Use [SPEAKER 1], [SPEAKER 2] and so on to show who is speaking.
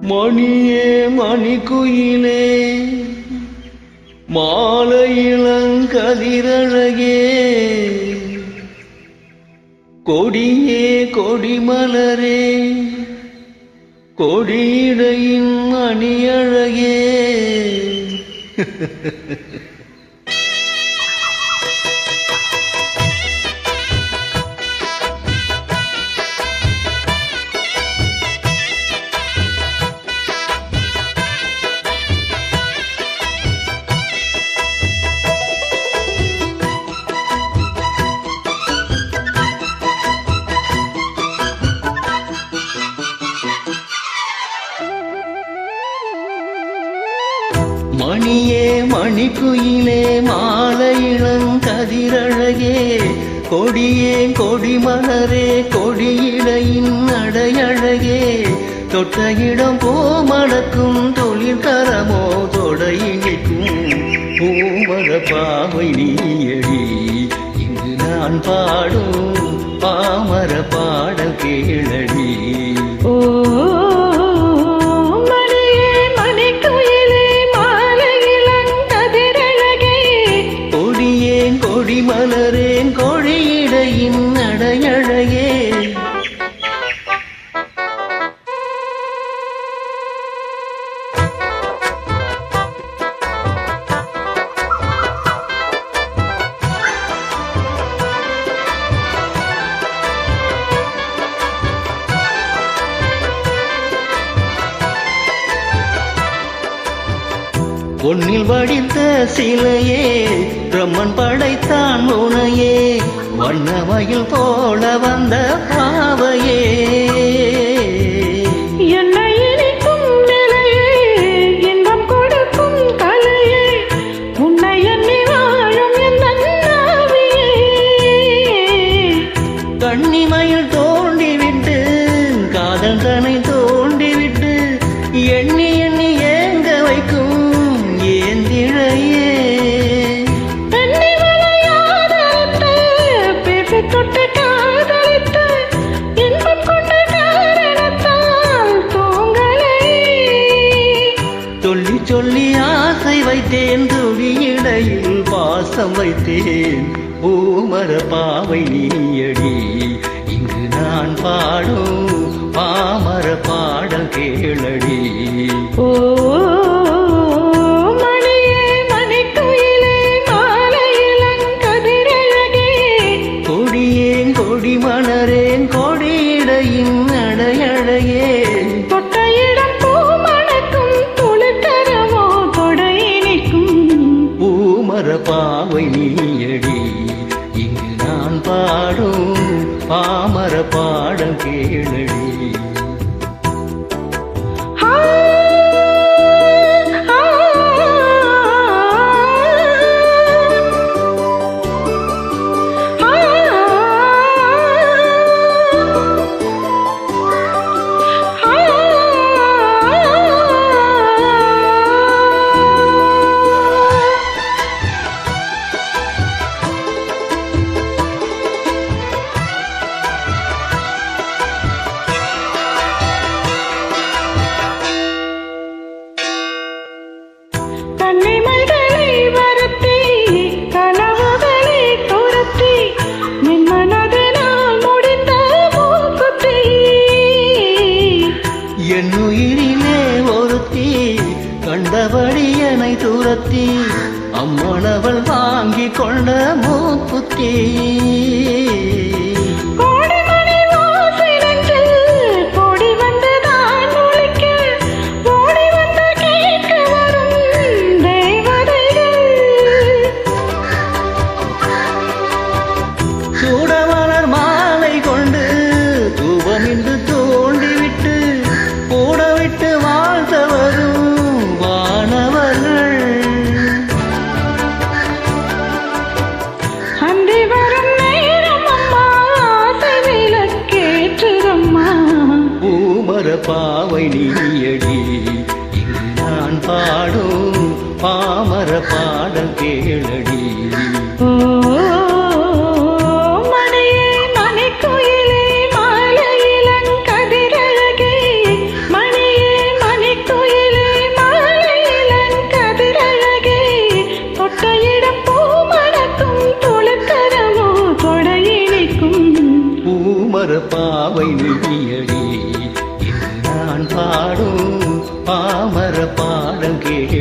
[SPEAKER 1] மணியே மணிக்குயிலே மாலையிளங்கதிரழகே கொடியே கொடிமலரே கொடியிடையின் அணியழகே மணியே மணிக்குயிலே மாலையிளங்கதிரழகே கொடியே கொடிமலரே கொடியிடையின் அடையழகே தொட்ட இடம் போமணக்கும் தொழிற்கரமோ தொடையினிக்கும் பூமர பாவை நீயடி இங்கு நான் பாடும் பாமர பாடல் கேளடி.
[SPEAKER 2] ஓ
[SPEAKER 1] மலரேன் கொடியிடையின் அடையழகே பொன்னில் வடித்த சிலையே பிரம்மன் படைத்தான் உனையே வண்ணமயில் போல வந்த பாவையே
[SPEAKER 2] என்னை இனிக்கும் நிலையே இன்பம் கொடுக்கும் கலையே உன்னை எண்ணி வாழும் என் நாவியே
[SPEAKER 1] கண்ணிமயில் தோண்டிவிட்டு காதல் தனை தோண்டிவிட்டு எண்ணி எண்ணி ஏங்க வைக்கும் சொல்லி சொல்லி ஆசை வைத்தேன் துடியிடையில் பாசம் வைத்தேன் பூமர பாவை நீயடி இங்கு நான் பாடும் பாமர பாடல் கேளடி.
[SPEAKER 2] ஓ மணியே மணிக்குயிலே மாலையிளங்கதிரழகே
[SPEAKER 1] கொடியேன் கொடிமலரேன் கொடியிடையின் அடையழகே
[SPEAKER 2] தொட்ட இடம் பூமணக்கும் துளிர்கரமோ தொடையினிக்கும்
[SPEAKER 1] பூமர பாவை நீயடி இங்கு நான் பாடும் பாமர பாடல் கேளடி.
[SPEAKER 2] கண்ணிமைகளை வருத்தி கனவுகளை துரத்தி என் மனதினால் முடிந்த மூக்குத்தி
[SPEAKER 1] என் உயிரிலே ஒருத்தி கண்டபடி என்னை துரத்தி அம்மனவள் வாங்கி கொண்ட மூக்குத்தி சூடமலர் மாலை கொண்டு தூபமின்று தோண்டிவிட்டு கூடவிட்டு வாழ்த்த வரும் வானவர்கள்
[SPEAKER 2] அன்றி வரும் நேரம் அம்மா ஆசை விளக்கேற்றுதம்மா
[SPEAKER 1] பூமர பாவை நீயடி இங்கு நான் பாடும் பாமர பாடல் கேளடி.
[SPEAKER 2] ஓ மணியே மணிக்குயிலே மாலையிளங்கதிரழகே
[SPEAKER 1] பூமர பாவை நீயடி. இன்று நான் பாடும் பாமர பாடம் கேளடி.